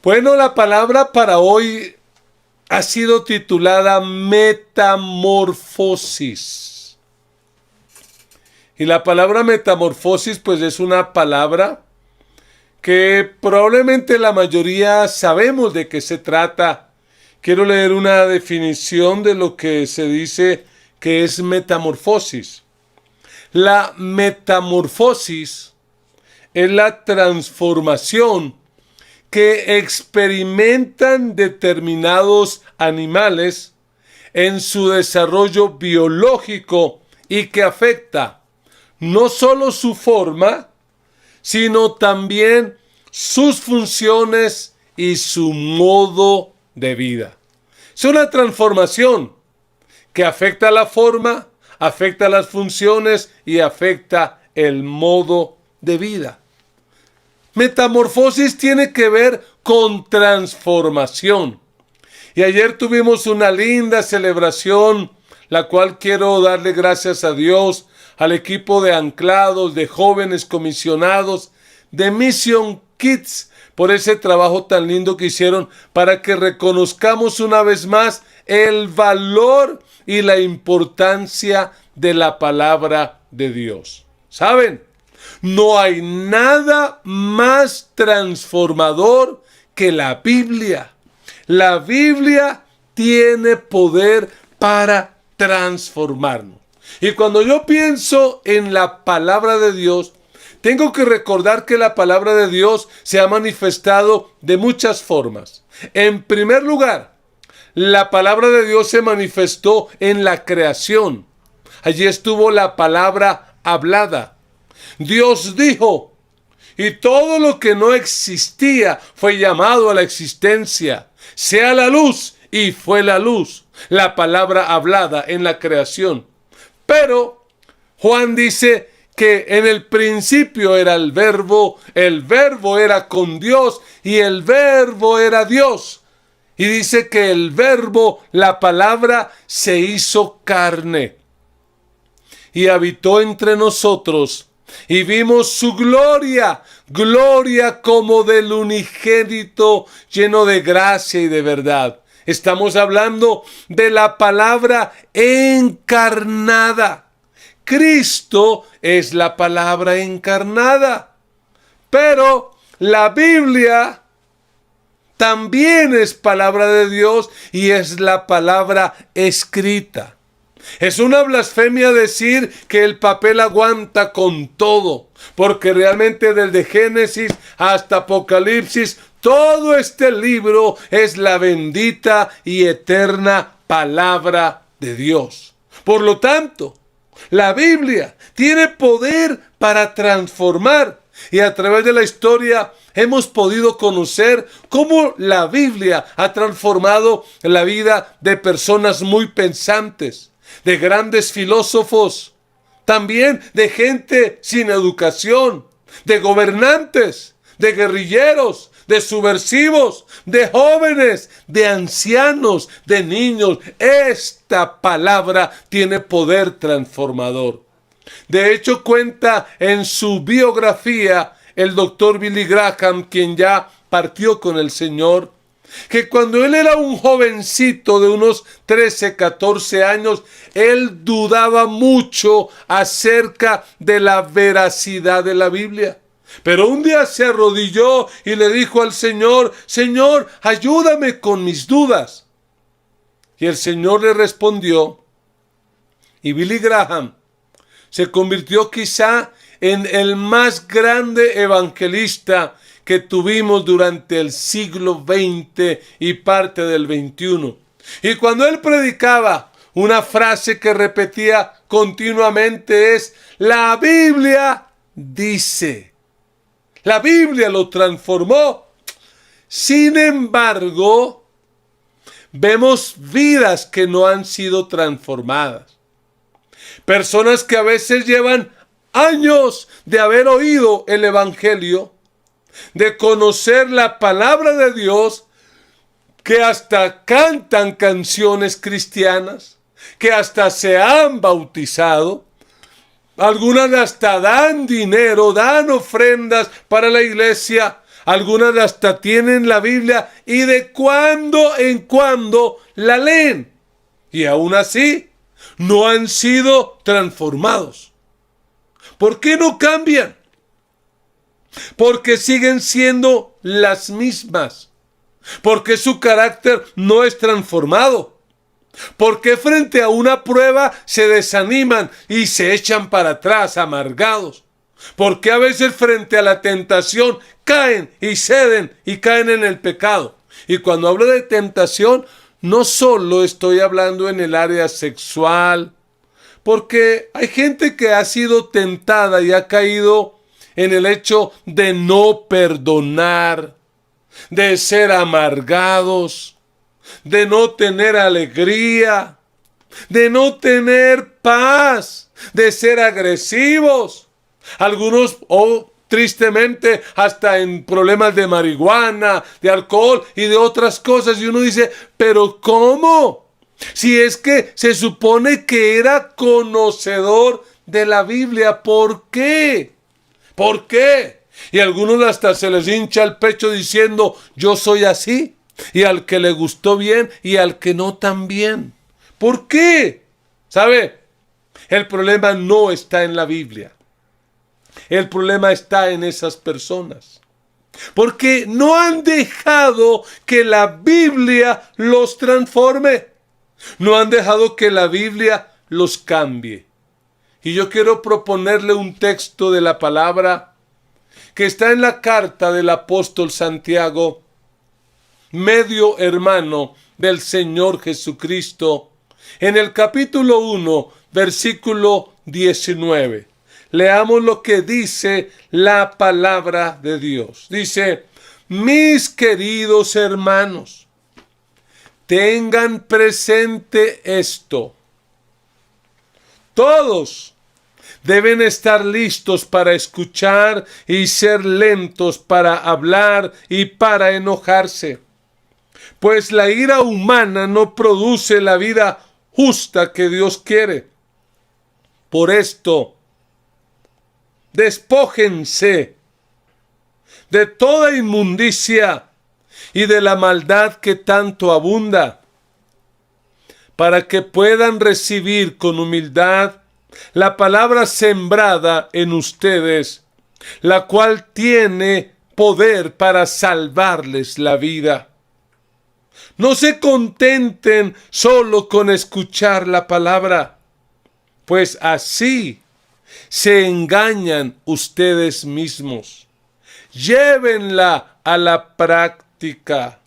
Bueno, la palabra para hoy ha sido titulada metamorfosis. Y la palabra metamorfosis pues es una palabra que probablemente la mayoría sabemos de qué se trata. Quiero leer una definición de lo que se dice que es metamorfosis. La metamorfosis es la transformación que experimentan determinados animales en su desarrollo biológico y que afecta no solo su forma, sino también sus funciones y su modo de vida. Es una transformación que afecta la forma, afecta las funciones y afecta el modo de vida. Metamorfosis tiene que ver con transformación. Y ayer tuvimos una linda celebración, la cual quiero darle gracias a Dios, al equipo de anclados, de jóvenes comisionados, de Mission Kids, por ese trabajo tan lindo que hicieron para que reconozcamos una vez más el valor y la importancia de la palabra de Dios. ¿Saben? No hay nada más transformador que la Biblia. La Biblia tiene poder para transformarnos. Y cuando yo pienso en la palabra de Dios, tengo que recordar que la palabra de Dios se ha manifestado de muchas formas. En primer lugar, la palabra de Dios se manifestó en la creación. Allí estuvo la palabra hablada. Dios dijo, y todo lo que no existía fue llamado a la existencia. Sea la luz, y fue la luz. La palabra hablada en la creación. Pero Juan dice que en el principio era el verbo era con Dios y el verbo era Dios. Y dice que el verbo, la palabra, se hizo carne y habitó entre nosotros. Y vimos su gloria, gloria como del unigénito, lleno de gracia y de verdad. Estamos hablando de la palabra encarnada. Cristo es la palabra encarnada. Pero la Biblia también es palabra de Dios y es la palabra escrita. Es una blasfemia decir que el papel aguanta con todo, porque realmente desde Génesis hasta Apocalipsis, todo este libro es la bendita y eterna palabra de Dios. Por lo tanto, la Biblia tiene poder para transformar, y a través de la historia hemos podido conocer cómo la Biblia ha transformado la vida de personas muy pensantes, de grandes filósofos, también de gente sin educación, de gobernantes, de guerrilleros, de subversivos, de jóvenes, de ancianos, de niños. Esta palabra tiene poder transformador. De hecho, cuenta en su biografía el doctor Billy Graham, quien ya partió con el Señor, que cuando él era un jovencito de unos 13, 14 años, él dudaba mucho acerca de la veracidad de la Biblia. Pero un día se arrodilló y le dijo al Señor, Señor, ayúdame con mis dudas. Y el Señor le respondió, y Billy Graham se convirtió quizá en el más grande evangelista que tuvimos durante el siglo XX y parte del XXI. Y cuando él predicaba, una frase que repetía continuamente es, la Biblia dice. La Biblia lo transformó. Sin embargo, vemos vidas que no han sido transformadas. Personas que a veces llevan años de haber oído el Evangelio, de conocer la palabra de Dios, que hasta cantan canciones cristianas, que hasta se han bautizado. Algunas hasta dan dinero, dan ofrendas para la iglesia. Algunas hasta tienen la Biblia y de cuando en cuando la leen. Y aún así no han sido transformados. ¿Por qué no cambian? Porque siguen siendo las mismas. Porque su carácter no es transformado. Porque frente a una prueba se desaniman y se echan para atrás amargados. Porque a veces frente a la tentación caen y ceden y caen en el pecado. Y cuando hablo de tentación, no solo estoy hablando en el área sexual, porque hay gente que ha sido tentada y ha caído en el hecho de no perdonar, de ser amargados, de no tener alegría, de no tener paz, de ser agresivos. Algunos, tristemente, hasta en problemas de marihuana, de alcohol y de otras cosas. Y uno dice, ¿pero cómo? Si es que se supone que era conocedor de la Biblia, ¿por qué? ¿Por qué? Y a algunos hasta se les hincha el pecho diciendo, yo soy así. Y al que le gustó bien y al que no también. ¿Por qué? ¿Sabe? El problema no está en la Biblia. El problema está en esas personas. Porque no han dejado que la Biblia los transforme. No han dejado que la Biblia los cambie. Y yo quiero proponerle un texto de la palabra que está en la carta del apóstol Santiago, medio hermano del Señor Jesucristo, en el capítulo 1, versículo 19. Leamos lo que dice la palabra de Dios. Dice, mis queridos hermanos, tengan presente esto. Todos deben estar listos para escuchar y ser lentos para hablar y para enojarse. Pues la ira humana no produce la vida justa que Dios quiere. Por esto, despójense de toda inmundicia y de la maldad que tanto abunda, para que puedan recibir con humildad la palabra sembrada en ustedes, la cual tiene poder para salvarles la vida. No se contenten solo con escuchar la palabra, pues así se engañan ustedes mismos. Llévenla a la práctica.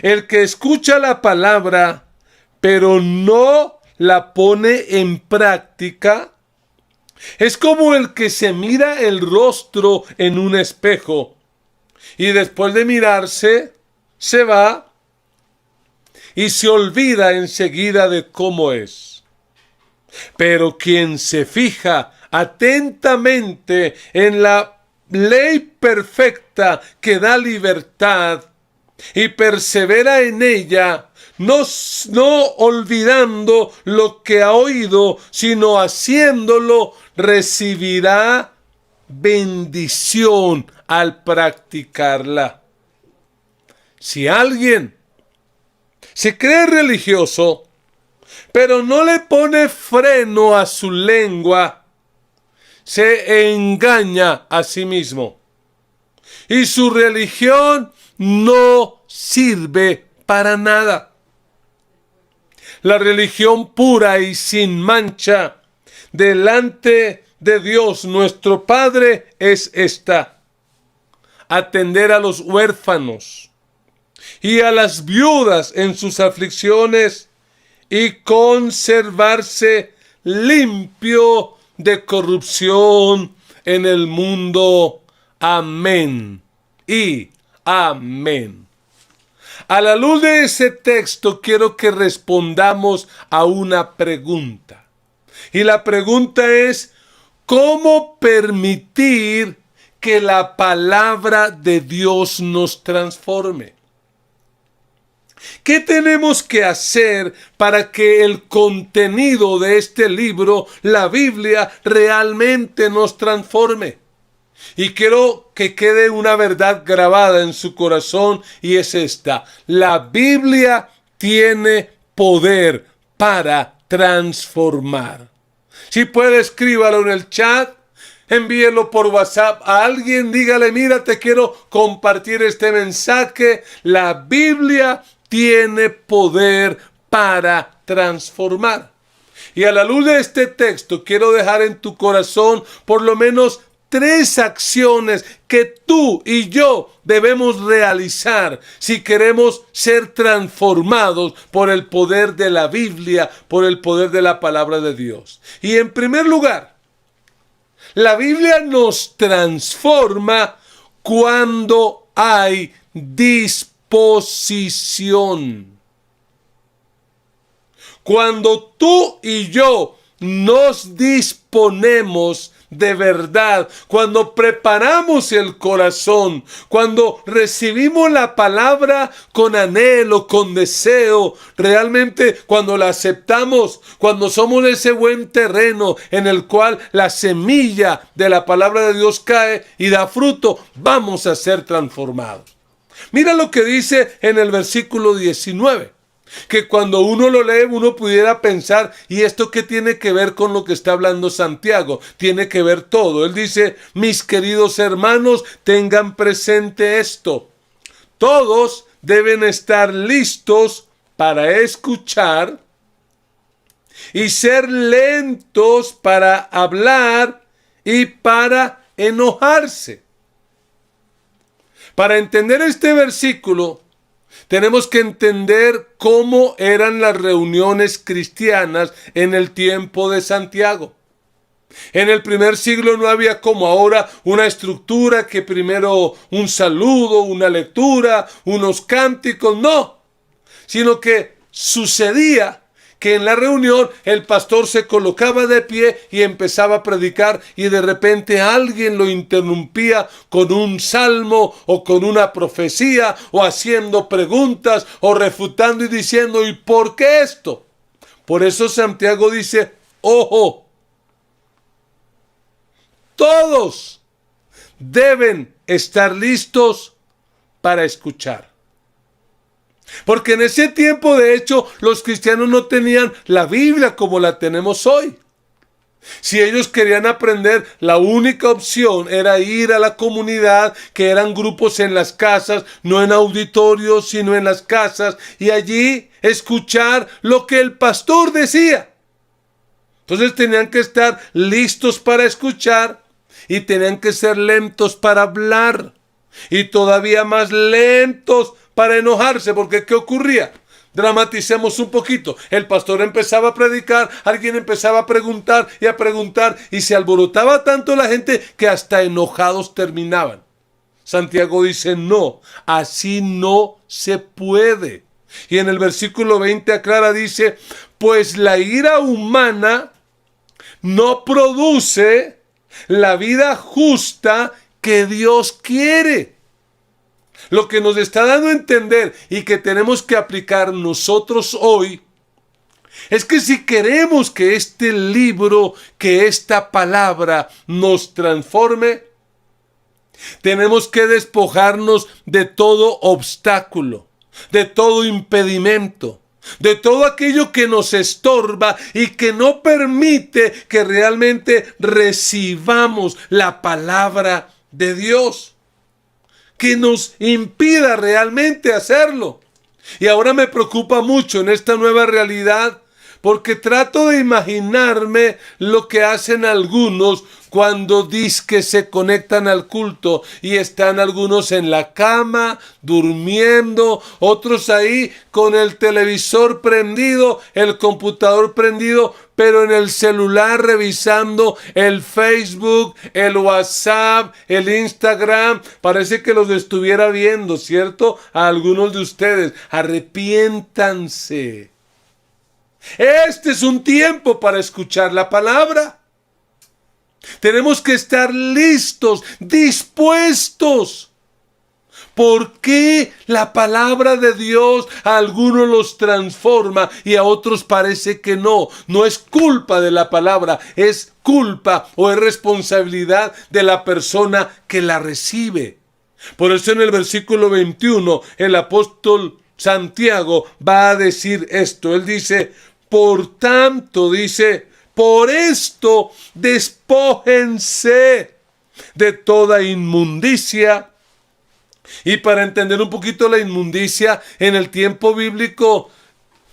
El que escucha la palabra, pero no la pone en práctica, es como el que se mira el rostro en un espejo y después de mirarse, se va y se olvida enseguida de cómo es. Pero quien se fija atentamente en la ley perfecta que da libertad y persevera en ella, no olvidando lo que ha oído, sino haciéndolo, recibirá bendición al practicarla. Si alguien se cree religioso, pero no le pone freno a su lengua, se engaña a sí mismo. Y su religión no sirve para nada. La religión pura y sin mancha delante de Dios nuestro Padre es esta: atender a los huérfanos y a las viudas en sus aflicciones y conservarse limpio de corrupción en el mundo. Amén y amén. A la luz de ese texto quiero que respondamos a una pregunta. Y la pregunta es, ¿cómo permitir que la palabra de Dios nos transforme? ¿Qué tenemos que hacer para que el contenido de este libro, la Biblia, realmente nos transforme? Y quiero que quede una verdad grabada en su corazón, y es esta: la Biblia tiene poder para transformar. Si puede, escríbalo en el chat, envíelo por WhatsApp a alguien, dígale: mira, te quiero compartir este mensaje. La Biblia tiene poder para transformar. Y a la luz de este texto, quiero dejar en tu corazón por lo menos 3 acciones que tú y yo debemos realizar si queremos ser transformados por el poder de la Biblia, por el poder de la palabra de Dios. Y en primer lugar, la Biblia nos transforma cuando hay disposición. Cuando tú y yo nos disponemos de verdad, cuando preparamos el corazón, cuando recibimos la palabra con anhelo, con deseo, realmente cuando la aceptamos, cuando somos ese buen terreno en el cual la semilla de la palabra de Dios cae y da fruto, vamos a ser transformados. Mira lo que dice en el versículo 19. Que cuando uno lo lee, uno pudiera pensar: ¿y esto qué tiene que ver con lo que está hablando Santiago? Tiene que ver todo. Él dice: mis queridos hermanos, tengan presente esto. Todos deben estar listos para escuchar y ser lentos para hablar y para enojarse. Para entender este versículo, tenemos que entender cómo eran las reuniones cristianas en el tiempo de Santiago. En el primer siglo no había como ahora una estructura que primero un saludo, una lectura, unos cánticos, no. Sino que sucedía que en la reunión el pastor se colocaba de pie y empezaba a predicar, y de repente alguien lo interrumpía con un salmo o con una profecía, o haciendo preguntas o refutando y diciendo: ¿y por qué esto? Por eso Santiago dice: ojo, todos deben estar listos para escuchar. Porque en ese tiempo, de hecho, los cristianos no tenían la Biblia como la tenemos hoy. Si ellos querían aprender, la única opción era ir a la comunidad, que eran grupos en las casas, no en auditorios, sino en las casas, y allí escuchar lo que el pastor decía. Entonces tenían que estar listos para escuchar y tenían que ser lentos para hablar, y todavía más lentos para enojarse, porque ¿qué ocurría? Dramaticemos un poquito. El pastor empezaba a predicar, alguien empezaba a preguntar, y se alborotaba tanto la gente que hasta enojados terminaban. Santiago dice: no, así no se puede. Y en el versículo 20 aclara, dice: pues la ira humana no produce la vida justa que Dios quiere. Lo que nos está dando a entender y que tenemos que aplicar nosotros hoy es que si queremos que este libro, que esta palabra nos transforme, tenemos que despojarnos de todo obstáculo, de todo impedimento, de todo aquello que nos estorba y que no permite que realmente recibamos la palabra de Dios, que nos impida realmente hacerlo. Y ahora me preocupa mucho en esta nueva realidad, porque trato de imaginarme lo que hacen algunos cuando dizque se conectan al culto, y están algunos en la cama, durmiendo, otros ahí con el televisor prendido, el computador prendido, pero en el celular revisando el Facebook, el WhatsApp, el Instagram. Parece que los estuviera viendo, ¿cierto? A algunos de ustedes. Arrepiéntanse. Este es un tiempo para escuchar la palabra. Tenemos que estar listos, dispuestos, ¿Por qué la palabra de Dios a algunos los transforma y a otros parece que no? No es culpa de la palabra, es culpa o es responsabilidad de la persona que la recibe. Por eso en el versículo 21 el apóstol Santiago va a decir esto. Él dice, por tanto, dice, por esto despójense de toda inmundicia. Y para entender un poquito la inmundicia, en el tiempo bíblico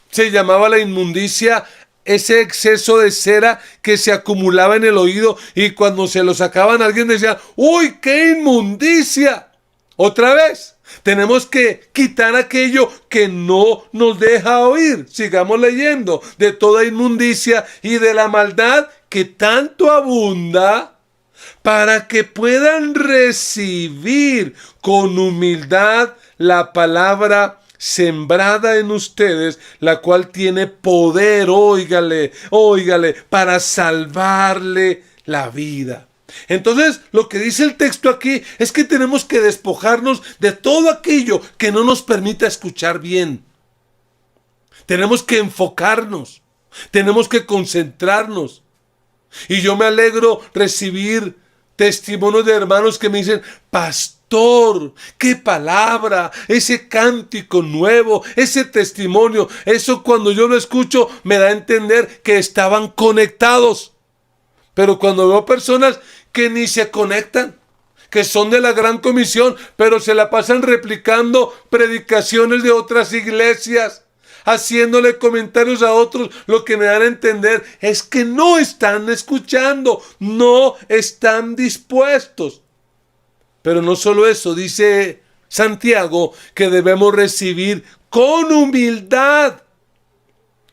se llamaba la inmundicia ese exceso de cera que se acumulaba en el oído y cuando se lo sacaban alguien decía, ¡uy, qué inmundicia! Otra vez, tenemos que quitar aquello que no nos deja oír. Sigamos leyendo, de toda inmundicia y de la maldad que tanto abunda, para que puedan recibir con humildad la palabra sembrada en ustedes, la cual tiene poder, óigale, para salvarle la vida. Entonces, lo que dice el texto aquí es que tenemos que despojarnos de todo aquello que no nos permita escuchar bien. Tenemos que enfocarnos, tenemos que concentrarnos. Y yo me alegro recibir testimonios de hermanos que me dicen, pastor, qué palabra, ese cántico nuevo, ese testimonio, eso cuando yo lo escucho me da a entender que estaban conectados. Pero cuando veo personas que ni se conectan, que son de la Gran Comisión, pero se la pasan replicando predicaciones de otras iglesias, haciéndole comentarios a otros, lo que me dan a entender es que no están escuchando, no están dispuestos. Pero no solo eso, dice Santiago que debemos recibir con humildad.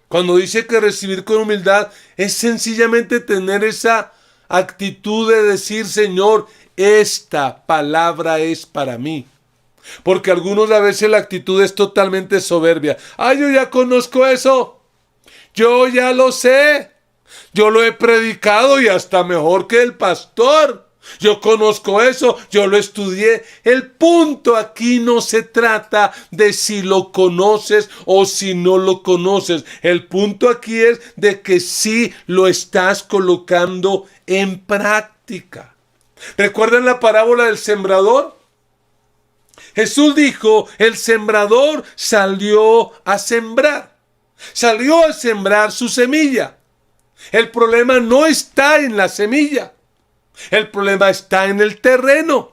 Cuando dice que recibir con humildad es sencillamente tener esa actitud de decir, Señor, esta palabra es para mí. Porque algunos a veces la actitud es totalmente soberbia. Yo ya conozco eso. Yo ya lo sé. Yo lo he predicado y hasta mejor que el pastor. Yo conozco eso, yo lo estudié. El punto aquí no se trata de si lo conoces o si no lo conoces. El punto aquí es de que sí lo estás colocando en práctica. ¿Recuerdan la parábola del sembrador? Jesús dijo, el sembrador salió a sembrar su semilla. El problema no está en la semilla. El problema está en el terreno.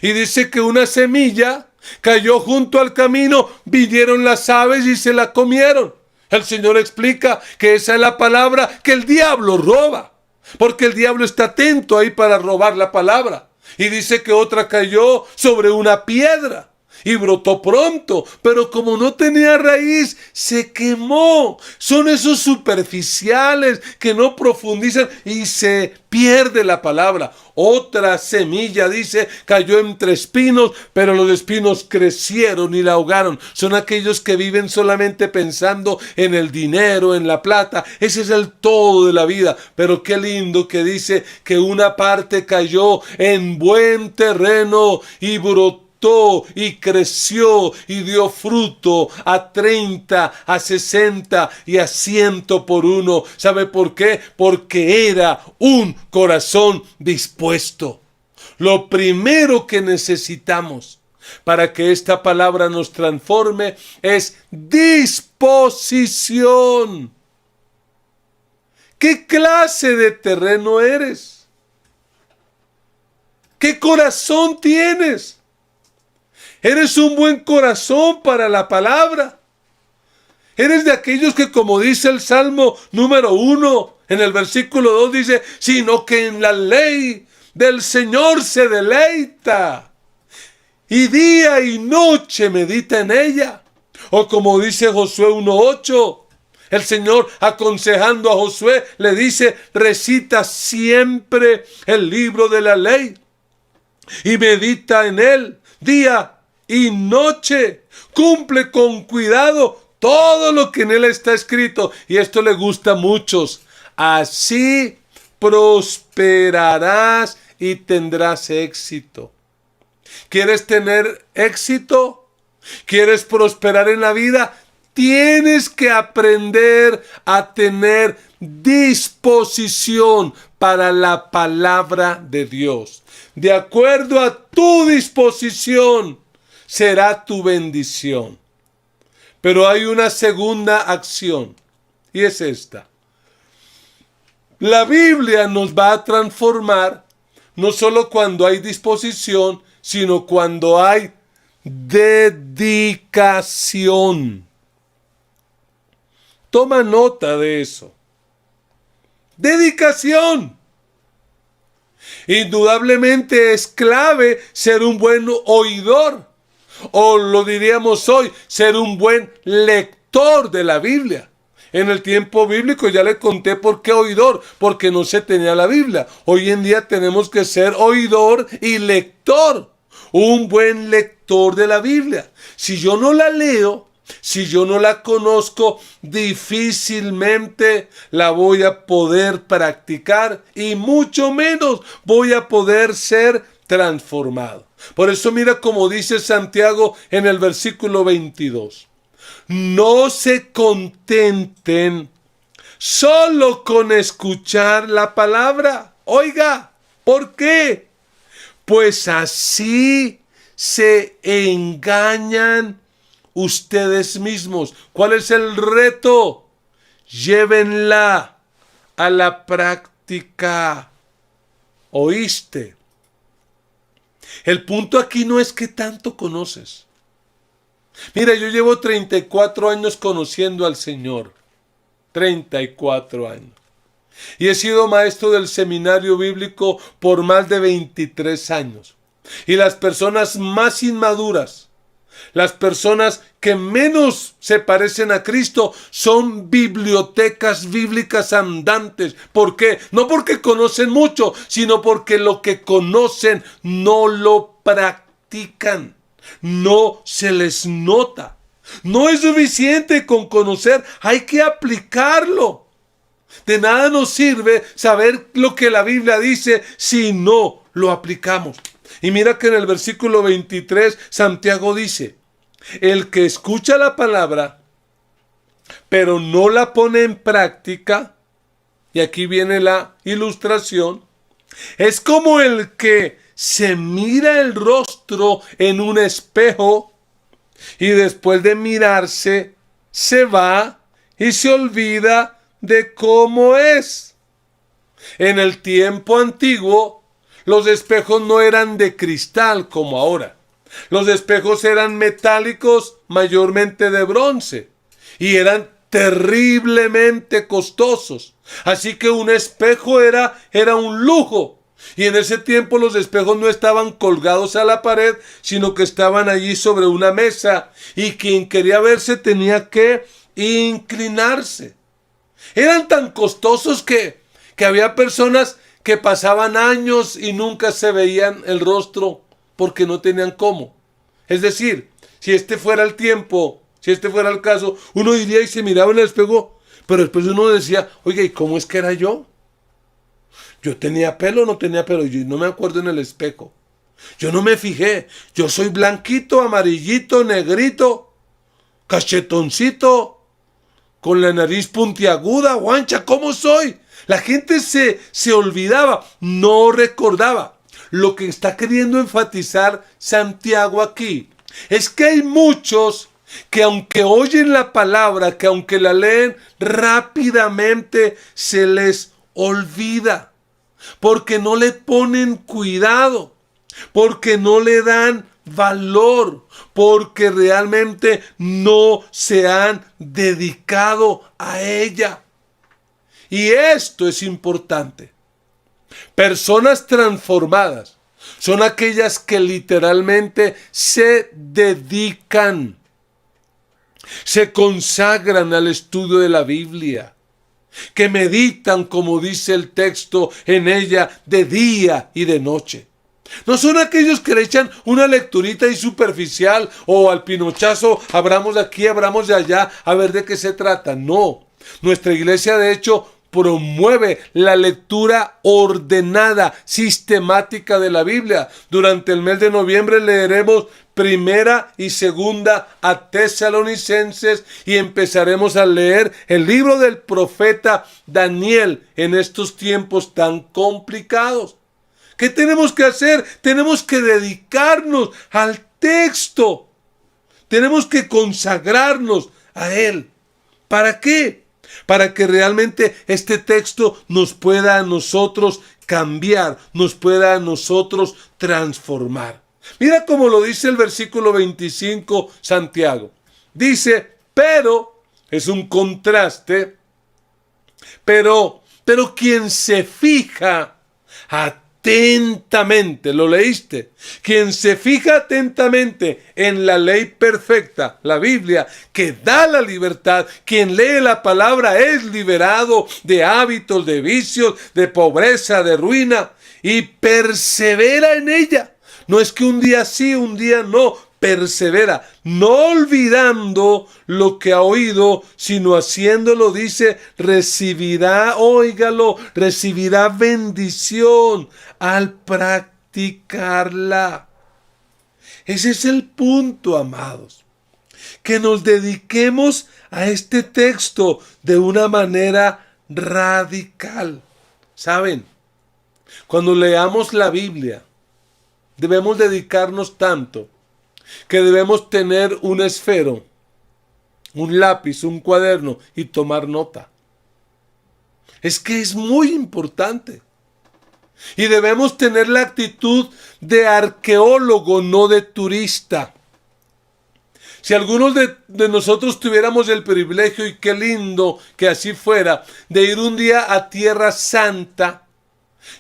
Y dice que una semilla cayó junto al camino, vinieron las aves y se la comieron. El Señor explica que esa es la palabra que el diablo roba, porque el diablo está atento ahí para robar la palabra. Y dice que otra cayó sobre una piedra y brotó pronto, pero como no tenía raíz, se quemó. Son esos superficiales que no profundizan y se pierde la palabra. Otra semilla, dice, cayó entre espinos, pero los espinos crecieron y la ahogaron. Son aquellos que viven solamente pensando en el dinero, en la plata. Ese es el todo de la vida. Pero qué lindo que dice que una parte cayó en buen terreno y brotó y creció y dio fruto a 30, a 60 y a 100 por uno. ¿Sabe por qué? Porque era un corazón dispuesto. Lo primero que necesitamos para que esta palabra nos transforme es disposición. ¿Qué clase de terreno eres? ¿Qué corazón tienes? ¿Eres un buen corazón para la palabra? ¿Eres de aquellos que, como dice el Salmo número 1, en el versículo 2 dice, sino que en la ley del Señor se deleita y día y noche medita en ella? O como dice Josué 1:8, el Señor aconsejando a Josué le dice, recita siempre el libro de la ley y medita en él día y noche. Cumple con cuidado todo lo que en él está escrito. Y esto le gusta a muchos. Así prosperarás y tendrás éxito. ¿Quieres tener éxito? ¿Quieres prosperar en la vida? Tienes que aprender a tener disposición para la palabra de Dios. De acuerdo a tu disposición será tu bendición. Pero hay una segunda acción y es esta. La Biblia nos va a transformar no solo cuando hay disposición, sino cuando hay dedicación. Toma nota de eso. Dedicación. Indudablemente es clave ser un buen oidor, o lo diríamos hoy, ser un buen lector de la Biblia. En el tiempo bíblico ya le conté por qué oidor, porque no se tenía la Biblia. Hoy en día tenemos que ser oidor y lector, un buen lector de la Biblia. Si yo no la leo, si yo no la conozco, difícilmente la voy a poder practicar y mucho menos voy a poder ser transformado. Por eso mira como dice Santiago en el versículo 22. No se contenten solo con escuchar la palabra. Oiga, ¿por qué? Pues así se engañan ustedes mismos. ¿Cuál es el reto? Llévenla a la práctica. ¿Oíste? El punto aquí no es que tanto conoces. Mira, yo llevo 34 años conociendo al Señor. 34 años. Y he sido maestro del seminario bíblico por más de 23 años. Y las personas más inmaduras, las personas que menos se parecen a Cristo, son bibliotecas bíblicas andantes. ¿Por qué? No porque conocen mucho, sino porque lo que conocen no lo practican. No se les nota. No es suficiente con conocer, hay que aplicarlo. De nada nos sirve saber lo que la Biblia dice si no lo aplicamos. Y mira que en el versículo 23 Santiago dice: el que escucha la palabra pero no la pone en práctica, y aquí viene la ilustración, es como el que se mira el rostro en un espejo y después de mirarse se va y se olvida de cómo es. En el tiempo antiguo los espejos no eran de cristal como ahora. Los espejos eran metálicos, mayormente de bronce, y eran terriblemente costosos. Así que un espejo era un lujo. Y en ese tiempo los espejos no estaban colgados a la pared, sino que estaban allí sobre una mesa, y quien quería verse tenía que inclinarse. Eran tan costosos que había personas que pasaban años y nunca se veían el rostro porque no tenían cómo. Es decir, si este fuera el tiempo, si este fuera el caso, uno diría y se miraba en el espejo, pero después uno decía: oiga, ¿y cómo es que era yo? Yo tenía pelo o no tenía pelo, yo no me acuerdo en el espejo. Yo no me fijé, yo soy blanquito, amarillito, negrito, cachetoncito, con la nariz puntiaguda, guancha, ¿cómo soy? La gente se olvidaba, no recordaba. Lo que está queriendo enfatizar Santiago aquí es que hay muchos que aunque oyen la palabra, que aunque la leen, rápidamente se les olvida. Porque no le ponen cuidado, porque no le dan valor, porque realmente no se han dedicado a ella. Y esto es importante. Personas transformadas son aquellas que literalmente se dedican, se consagran al estudio de la Biblia, que meditan, como dice el texto, en ella de día y de noche. No son aquellos que le echan una lecturita y superficial, o al pinochazo, abramos de aquí, abramos de allá, a ver de qué se trata. No, nuestra iglesia de hecho promueve la lectura ordenada, sistemática de la Biblia. Durante el mes de noviembre leeremos Primera y Segunda a Tesalonicenses y empezaremos a leer el libro del profeta Daniel en estos tiempos tan complicados. ¿Qué tenemos que hacer? Tenemos que dedicarnos al texto. Tenemos que consagrarnos a él. ¿Para qué? Para que realmente este texto nos pueda a nosotros cambiar, nos pueda a nosotros transformar. Mira cómo lo dice el versículo 25 Santiago. Dice, pero, es un contraste, pero quien se fija atentamente, ¿lo leíste? Quien se fija atentamente en la ley perfecta, la Biblia, que da la libertad, quien lee la palabra es liberado de hábitos, de vicios, de pobreza, de ruina, y persevera en ella. No es que un día sí, un día no, persevera, no olvidando lo que ha oído, sino haciéndolo, dice, recibirá, óigalo, recibirá bendición al practicarla. Ese es el punto, amados. Que nos dediquemos a este texto de una manera radical. ¿Saben? Cuando leamos la Biblia, debemos dedicarnos tanto que debemos tener un esfero, un lápiz, un cuaderno y tomar nota. Es que es muy importante. Y debemos tener la actitud de arqueólogo, no de turista. Si algunos de nosotros tuviéramos el privilegio, y qué lindo que así fuera, de ir un día a Tierra Santa,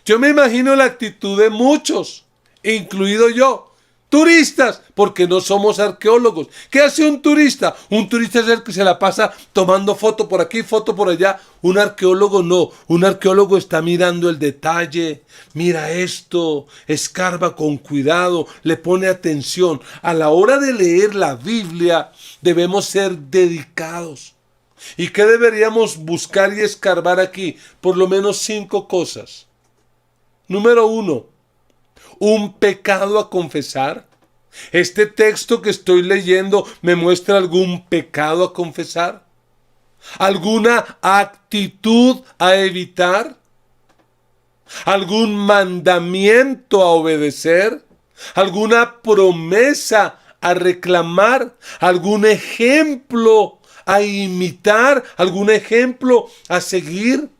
yo me imagino la actitud de muchos, incluido yo, turistas, porque no somos arqueólogos. ¿Qué hace un turista? Un turista es el que se la pasa tomando foto por aquí, foto por allá. Un arqueólogo no. Un arqueólogo está mirando el detalle. Mira esto, escarba con cuidado, le pone atención. A la hora de leer la Biblia debemos ser dedicados. ¿Y qué deberíamos buscar y escarbar aquí? Por lo menos 5 cosas. Número 1. Un pecado a confesar. ¿Este texto que estoy leyendo me muestra algún pecado a confesar? ¿Alguna actitud a evitar? ¿Algún mandamiento a obedecer? ¿Alguna promesa a reclamar? ¿Algún ejemplo a imitar? ¿Algún ejemplo a seguir?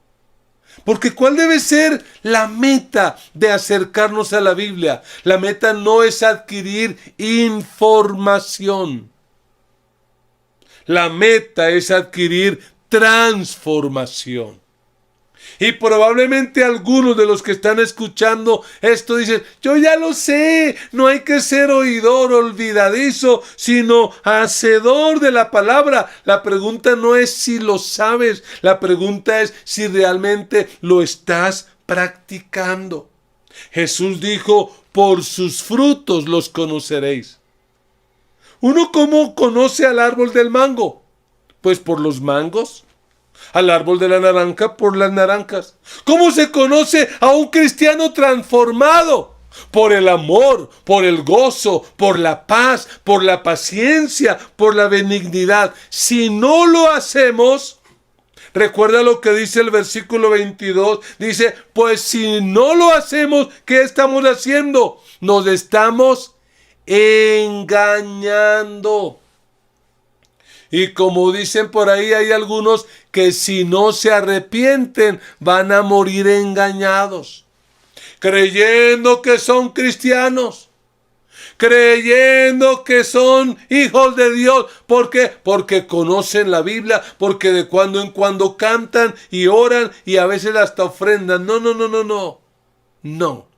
Porque ¿cuál debe ser la meta de acercarnos a la Biblia? La meta no es adquirir información. La meta es adquirir transformación. Y probablemente algunos de los que están escuchando esto dicen, yo ya lo sé, no hay que ser oidor olvidadizo, sino hacedor de la palabra. La pregunta no es si lo sabes, la pregunta es si realmente lo estás practicando. Jesús dijo, por sus frutos los conoceréis. ¿Uno cómo conoce al árbol del mango? Pues por los mangos. Al árbol de la naranja por las naranjas. ¿Cómo se conoce a un cristiano transformado? Por el amor, por el gozo, por la paz, por la paciencia, por la benignidad. Si no lo hacemos, recuerda lo que dice el versículo 22. Dice, pues si no lo hacemos, ¿qué estamos haciendo? Nos estamos engañando. Y como dicen por ahí, hay algunos que si no se arrepienten van a morir engañados, creyendo que son cristianos, creyendo que son hijos de Dios. ¿Por qué? Porque conocen la Biblia, porque de cuando en cuando cantan y oran y a veces hasta ofrendan. No.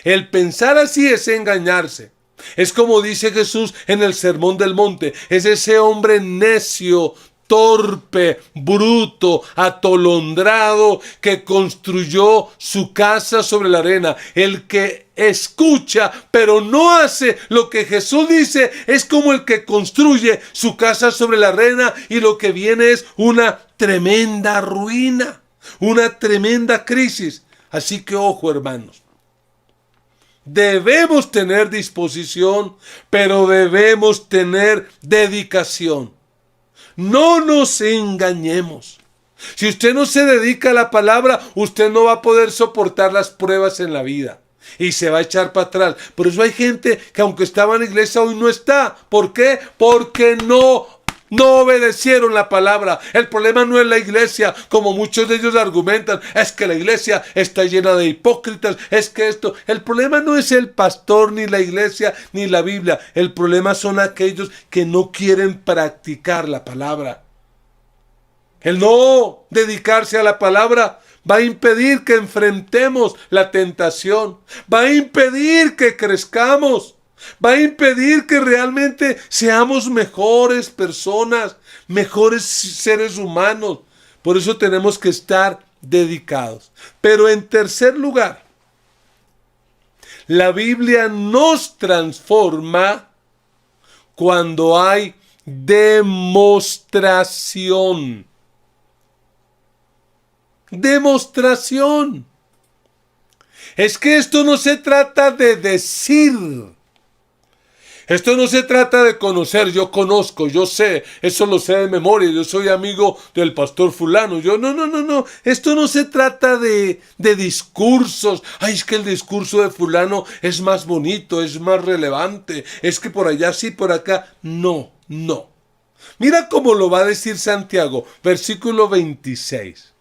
El pensar así es engañarse. Es como dice Jesús en el Sermón del Monte, es ese hombre necio, torpe, bruto, atolondrado, que construyó su casa sobre la arena. El que escucha, pero no hace lo que Jesús dice, es como el que construye su casa sobre la arena y lo que viene es una tremenda ruina. una tremenda crisis. Así que ojo, hermanos. Debemos tener disposición, pero debemos tener dedicación. No nos engañemos. Si usted no se dedica a la palabra, usted no va a poder soportar las pruebas en la vida. Y se va a echar para atrás. Por eso hay gente que aunque estaba en la iglesia hoy no está. ¿Por qué? Porque no obedecieron la palabra. El problema no es la iglesia, como muchos de ellos argumentan. Es que la iglesia está llena de hipócritas. Es que esto. El problema no es el pastor, ni la iglesia, ni la Biblia. El problema son aquellos que no quieren practicar la palabra. El no dedicarse a la palabra va a impedir que enfrentemos la tentación. Va a impedir que crezcamos. Va a impedir que realmente seamos mejores personas, mejores seres humanos. Por eso tenemos que estar dedicados. Pero en tercer lugar, la Biblia nos transforma cuando hay demostración. Demostración. Es que esto no se trata de decir. Esto no se trata de conocer. Yo conozco, yo sé, eso lo sé de memoria. Yo soy amigo del pastor fulano. No. Esto no se trata de discursos. Ay, es que el discurso de fulano es más bonito, es más relevante. Es que por allá sí, por acá. No. Mira cómo lo va a decir Santiago, versículo 26.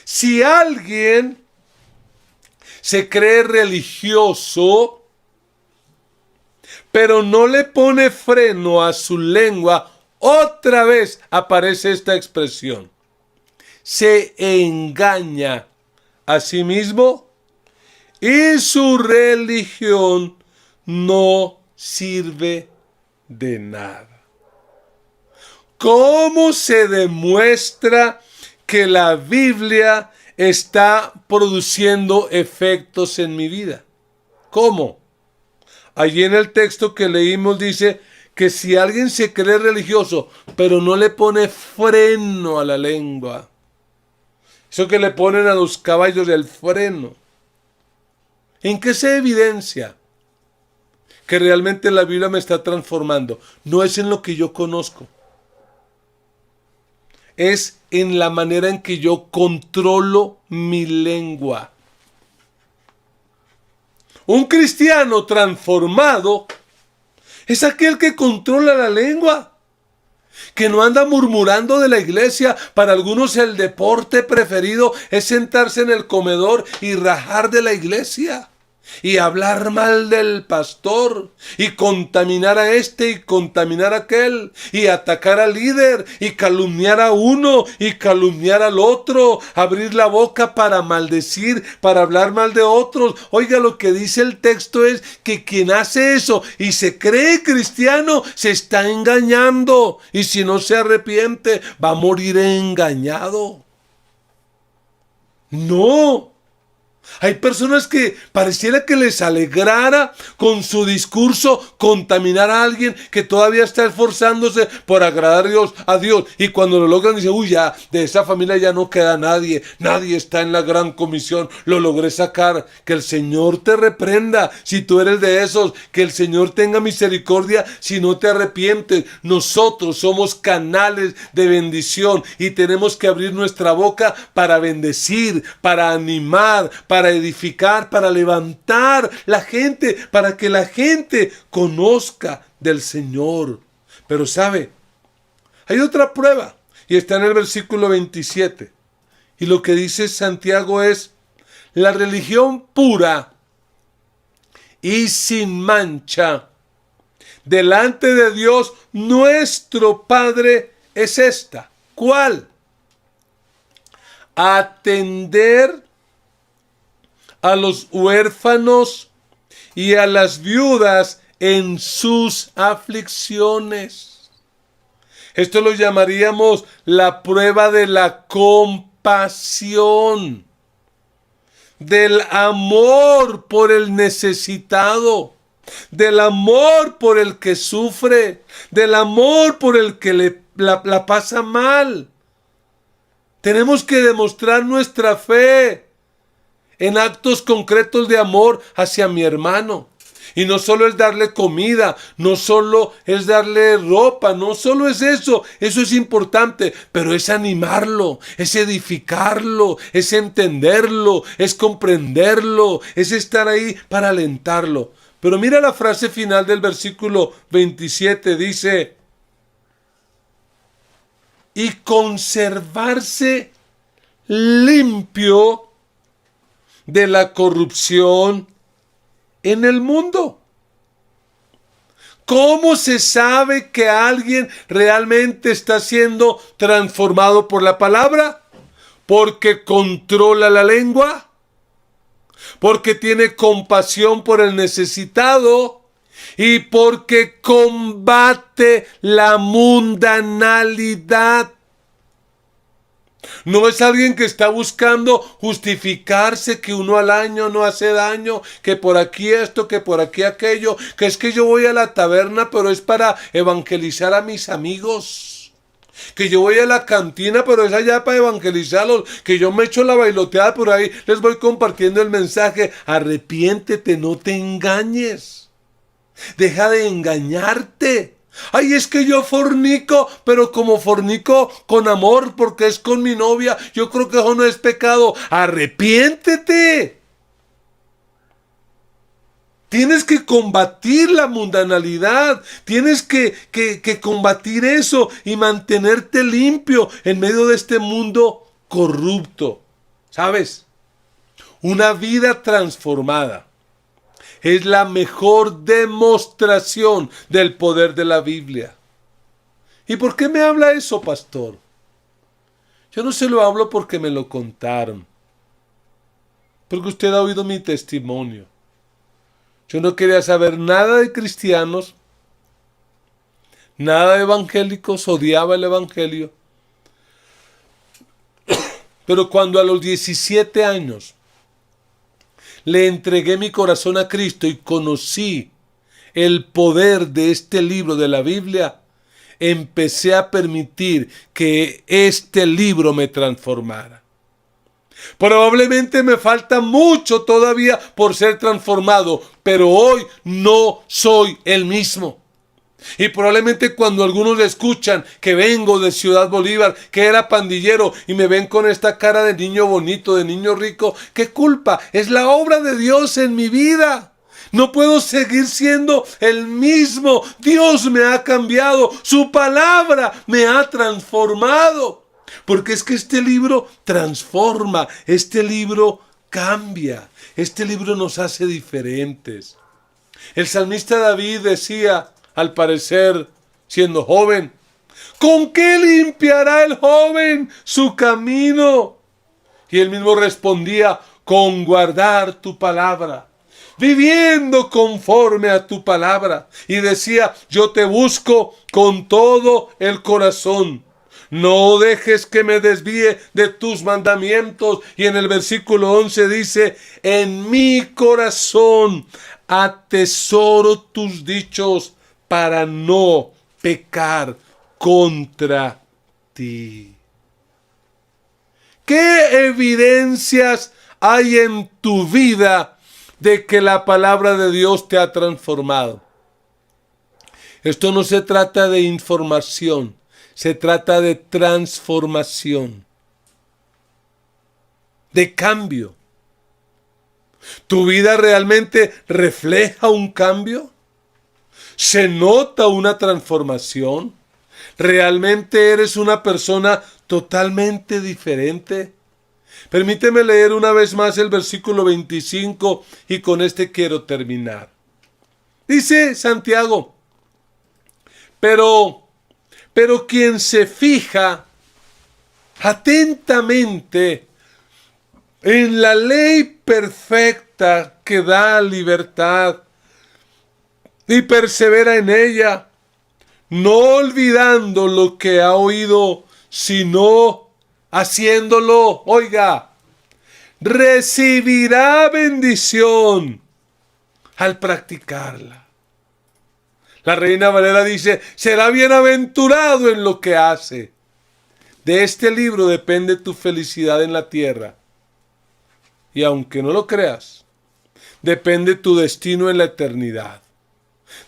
Si alguien se cree religioso, pero no le pone freno a su lengua, otra vez aparece esta expresión. Se engaña a sí mismo y su religión no sirve de nada. ¿Cómo se demuestra que la Biblia está produciendo efectos en mi vida? ¿Cómo? Allí en el texto que leímos dice que si alguien se cree religioso, pero no le pone freno a la lengua, eso que le ponen a los caballos el freno, ¿en qué se evidencia que realmente la Biblia me está transformando? No es en lo que yo conozco. Es en la manera en que yo controlo mi lengua. Un cristiano transformado es aquel que controla la lengua, que no anda murmurando de la iglesia. Para algunos el deporte preferido es sentarse en el comedor y rajar de la iglesia. Y hablar mal del pastor, y contaminar a este, y contaminar a aquel, y atacar al líder, y calumniar a uno, y calumniar al otro, abrir la boca para maldecir, para hablar mal de otros. Oiga, lo que dice el texto es que quien hace eso y se cree cristiano, se está engañando, y si no se arrepiente, va a morir engañado. No. Hay personas que pareciera que les alegrara con su discurso contaminar a alguien que todavía está esforzándose por agradar a Dios. Y cuando lo logran dicen, uy, ya, de esa familia ya no queda nadie. Nadie está en la gran comisión. Lo logré sacar. Que el Señor te reprenda si tú eres de esos. Que el Señor tenga misericordia si no te arrepientes. Nosotros somos canales de bendición y tenemos que abrir nuestra boca para bendecir, para animar, para edificar, para levantar la gente, para que la gente conozca del Señor. Pero ¿sabe? Hay otra prueba y está en el versículo 27. Y lo que dice Santiago es: la religión pura y sin mancha delante de Dios nuestro Padre es esta. ¿Cuál? Atender a los huérfanos y a las viudas en sus aflicciones. Esto lo llamaríamos la prueba de la compasión, del amor por el necesitado, del amor por el que sufre, del amor por el que la pasa mal. Tenemos que demostrar nuestra fe en actos concretos de amor hacia mi hermano. Y no solo es darle comida, no solo es darle ropa, no solo es eso es importante, pero es animarlo, es edificarlo, es entenderlo, es comprenderlo, es estar ahí para alentarlo. Pero mira la frase final del versículo 27, dice: y conservarse limpio de la corrupción en el mundo. ¿Cómo se sabe que alguien realmente está siendo transformado por la palabra? Porque controla la lengua, porque tiene compasión por el necesitado y porque combate la mundanalidad. No es alguien que está buscando justificarse, que uno al año no hace daño, que por aquí esto, que por aquí aquello, que es que yo voy a la taberna, pero es para evangelizar a mis amigos. Que yo voy a la cantina, pero es allá para evangelizarlos. Que yo me echo la bailoteada, por ahí les voy compartiendo el mensaje. Arrepiéntete, no te engañes. Deja de engañarte. Ay, es que yo fornico, pero como fornico con amor, porque es con mi novia, yo creo que eso no es pecado. Arrepiéntete. Tienes que combatir la mundanalidad, tienes que combatir eso y mantenerte limpio en medio de este mundo corrupto. ¿Sabes? Una vida transformada es la mejor demostración del poder de la Biblia. ¿Y por qué me habla eso, pastor? Yo no se lo hablo porque me lo contaron, porque usted ha oído mi testimonio. Yo no quería saber nada de cristianos, nada de evangélicos, odiaba el evangelio. Pero cuando a los 17 años le entregué mi corazón a Cristo y conocí el poder de este libro de la Biblia, empecé a permitir que este libro me transformara. Probablemente me falta mucho todavía por ser transformado, pero hoy no soy el mismo. Y probablemente cuando algunos escuchan que vengo de Ciudad Bolívar, que era pandillero, y me ven con esta cara de niño bonito, de niño rico, ¿qué culpa? Es la obra de Dios en mi vida. No puedo seguir siendo el mismo. Dios me ha cambiado. Su palabra me ha transformado. Porque es que este libro transforma, este libro cambia, este libro nos hace diferentes. El salmista David decía, al parecer, siendo joven: ¿con qué limpiará el joven su camino? Y él mismo respondía: con guardar tu palabra, viviendo conforme a tu palabra. Y decía: yo te busco con todo el corazón. No dejes que me desvíe de tus mandamientos. Y en el versículo 11 dice: en mi corazón atesoro tus dichos para no pecar contra ti. ¿Qué evidencias hay en tu vida de que la palabra de Dios te ha transformado? Esto no se trata de información, se trata de transformación, de cambio. ¿Tu vida realmente refleja un cambio? ¿Se nota una transformación? ¿Realmente eres una persona totalmente diferente? Permíteme leer una vez más el versículo 25 y con este quiero terminar. Dice Santiago: Pero quien se fija atentamente en la ley perfecta que da libertad y persevera en ella, no olvidando lo que ha oído, sino haciéndolo, oiga, recibirá bendición al practicarla. La Reina Valera dice: será bienaventurado en lo que hace. De este libro depende tu felicidad en la tierra. Y aunque no lo creas, depende tu destino en la eternidad.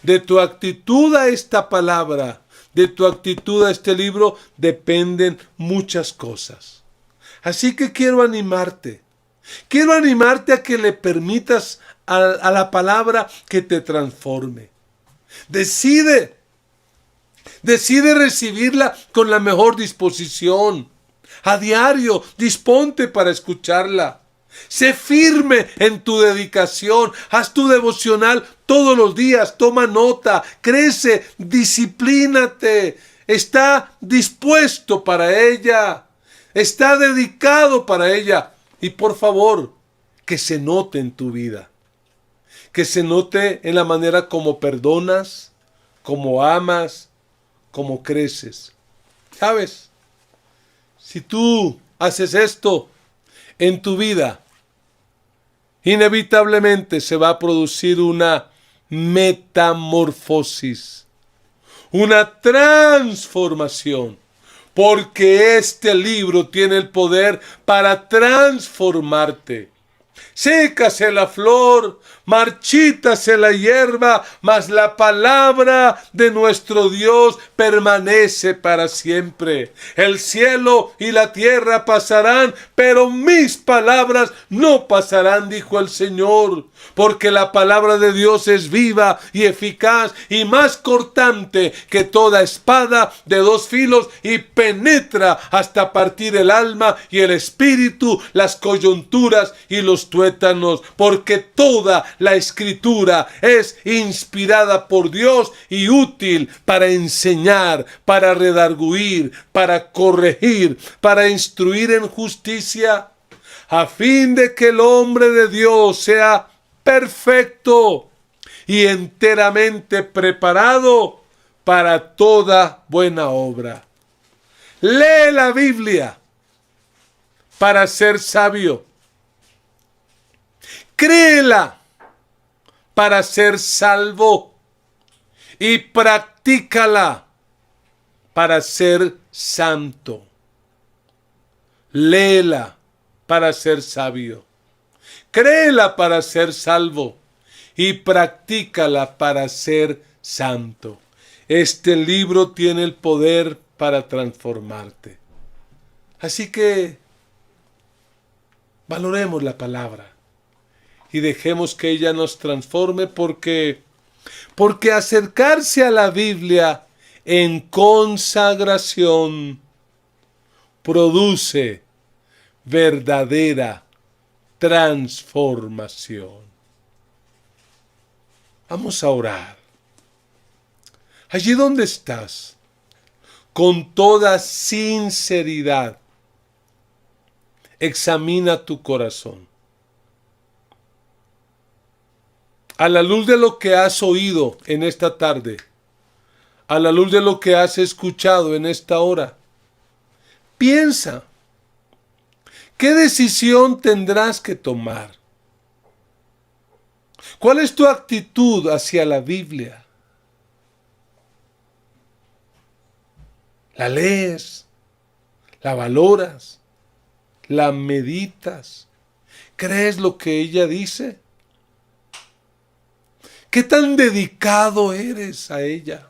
De tu actitud a esta palabra, de tu actitud a este libro, dependen muchas cosas. Así que quiero animarte. Quiero animarte a que le permitas a la palabra que te transforme. Decide recibirla con la mejor disposición. A diario, disponte para escucharla. Sé firme en tu dedicación. Haz tu devocional todos los días. Toma nota. Crece. Disciplínate. Está dispuesto para ella. Está dedicado para ella. Y por favor, que se note en tu vida. Que se note en la manera como perdonas, como amas, como creces. ¿Sabes? Si tú haces esto en tu vida, inevitablemente se va a producir una metamorfosis, una transformación, porque este libro tiene el poder para transformarte. Sécase la flor, marchítase la hierba, mas la palabra de nuestro Dios permanece para siempre. El cielo y la tierra pasarán, pero mis palabras no pasarán, dijo el Señor, porque la palabra de Dios es viva y eficaz y más cortante que toda espada de dos filos y penetra hasta partir el alma y el espíritu, las coyunturas y los tuétanos, porque toda la escritura es inspirada por Dios y útil para enseñar, para redarguir, para corregir, para instruir en justicia, a fin de que el hombre de Dios sea perfecto y enteramente preparado para toda buena obra. Lee la Biblia para ser sabio. Créela para ser salvo y practícala para ser santo. Léela para ser sabio. Créela para ser salvo y practícala para ser santo. Este libro tiene el poder para transformarte. Así que valoremos la palabra y dejemos que ella nos transforme, porque acercarse a la Biblia en consagración produce verdadera transformación. Vamos a orar. Allí donde estás, con toda sinceridad, examina tu corazón. A la luz de lo que has oído en esta tarde, a la luz de lo que has escuchado en esta hora, piensa, ¿qué decisión tendrás que tomar? ¿Cuál es tu actitud hacia la Biblia? ¿La lees? ¿La valoras? ¿La meditas? ¿Crees lo que ella dice? ¿Qué tan dedicado eres a ella?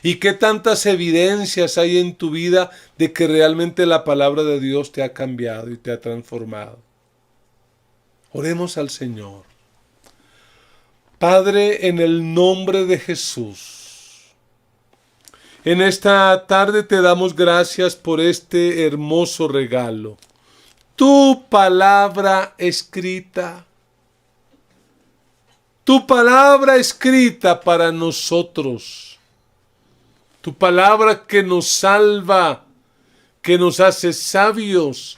¿Y qué tantas evidencias hay en tu vida de que realmente la palabra de Dios te ha cambiado y te ha transformado? Oremos al Señor. Padre, en el nombre de Jesús, en esta tarde te damos gracias por este hermoso regalo. Tu palabra escrita. Tu palabra escrita para nosotros. Tu palabra que nos salva, que nos hace sabios,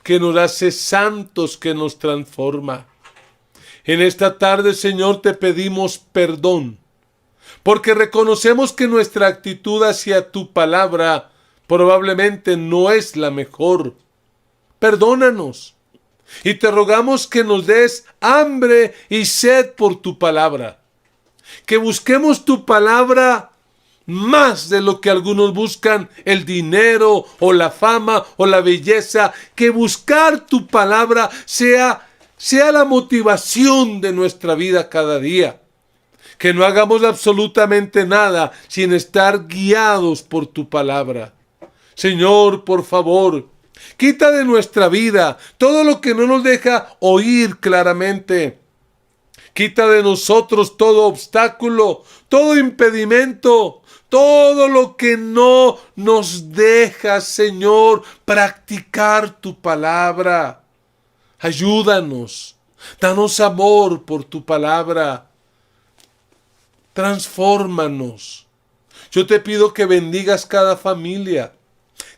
que nos hace santos, que nos transforma. En esta tarde, Señor, te pedimos perdón, porque reconocemos que nuestra actitud hacia tu palabra probablemente no es la mejor. Perdónanos. Y te rogamos que nos des hambre y sed por tu palabra. Que busquemos tu palabra más de lo que algunos buscan, el dinero o la fama o la belleza, que buscar tu palabra sea la motivación de nuestra vida cada día. Que no hagamos absolutamente nada sin estar guiados por tu palabra. Señor, por favor, quita de nuestra vida todo lo que no nos deja oír claramente. Quita de nosotros todo obstáculo, todo impedimento, todo lo que no nos deja, Señor, practicar tu palabra. Ayúdanos, danos amor por tu palabra. Transfórmanos. Yo te pido que bendigas cada familia,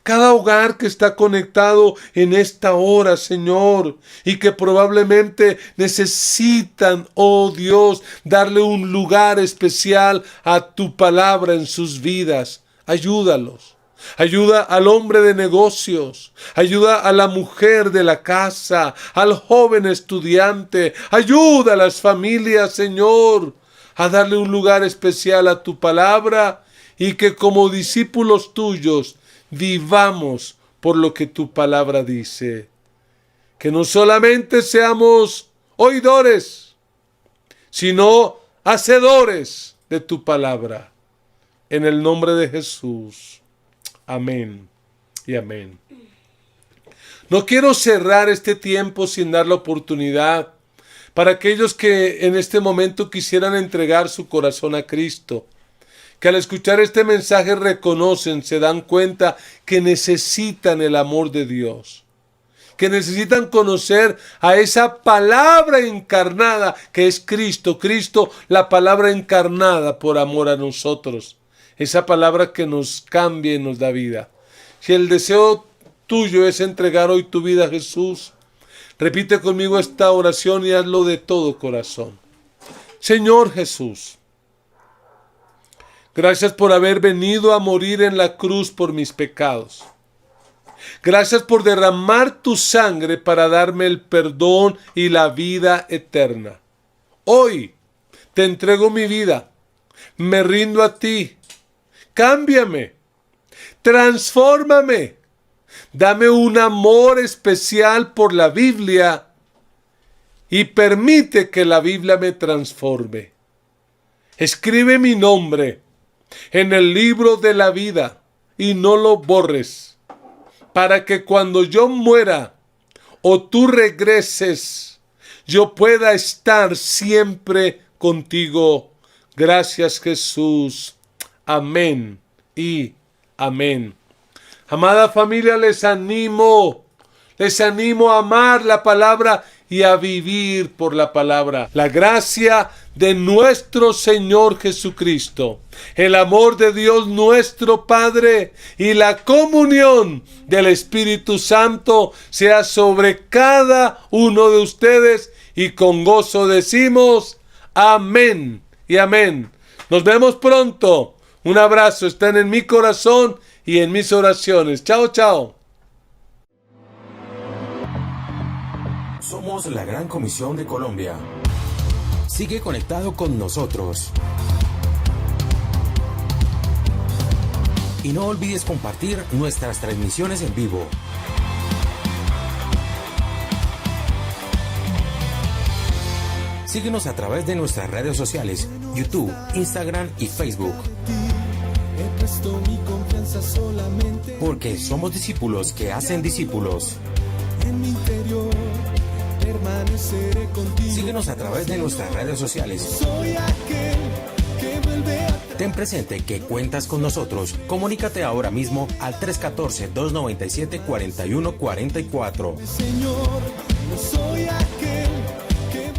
cada hogar que está conectado en esta hora, Señor, y que probablemente necesitan, oh Dios, darle un lugar especial a tu palabra en sus vidas. Ayúdalos. Ayuda al hombre de negocios, ayuda a la mujer de la casa, al joven estudiante, ayuda a las familias, Señor, a darle un lugar especial a tu palabra y que como discípulos tuyos vivamos por lo que tu palabra dice. Que no solamente seamos oidores, sino hacedores de tu palabra. En el nombre de Jesús. Amén y amén. No quiero cerrar este tiempo sin dar la oportunidad para aquellos que en este momento quisieran entregar su corazón a Cristo, que al escuchar este mensaje reconocen, se dan cuenta que necesitan el amor de Dios, que necesitan conocer a esa palabra encarnada que es Cristo, la palabra encarnada por amor a nosotros. Esa palabra que nos cambia y nos da vida. Si el deseo tuyo es entregar hoy tu vida a Jesús, repite conmigo esta oración y hazlo de todo corazón. Señor Jesús, gracias por haber venido a morir en la cruz por mis pecados. Gracias por derramar tu sangre para darme el perdón y la vida eterna. Hoy te entrego mi vida. Me rindo a ti. Cámbiame, transfórmame, dame un amor especial por la Biblia y permite que la Biblia me transforme. Escribe mi nombre en el libro de la vida y no lo borres, para que cuando yo muera o tú regreses, yo pueda estar siempre contigo. Gracias, Jesús. Amén y amén. Amada familia, les animo a amar la palabra y a vivir por la palabra. La gracia de nuestro Señor Jesucristo, el amor de Dios nuestro Padre y la comunión del Espíritu Santo sea sobre cada uno de ustedes, y con gozo decimos amén y amén. Nos vemos pronto. Un abrazo, están en mi corazón y en mis oraciones. Chao, chao. Somos la Gran Comisión de Colombia. Sigue conectado con nosotros. Y no olvides compartir nuestras transmisiones en vivo. Síguenos a través de nuestras redes sociales, YouTube, Instagram y Facebook. Porque somos discípulos que hacen discípulos. Síguenos a través de nuestras redes sociales. Ten presente que cuentas con nosotros. Comunícate ahora mismo al 314-297-4144.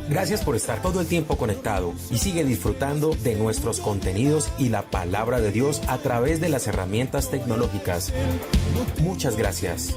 Gracias por estar todo el tiempo conectado y sigue disfrutando de nuestros contenidos y la palabra de Dios a través de las herramientas tecnológicas. Muchas gracias.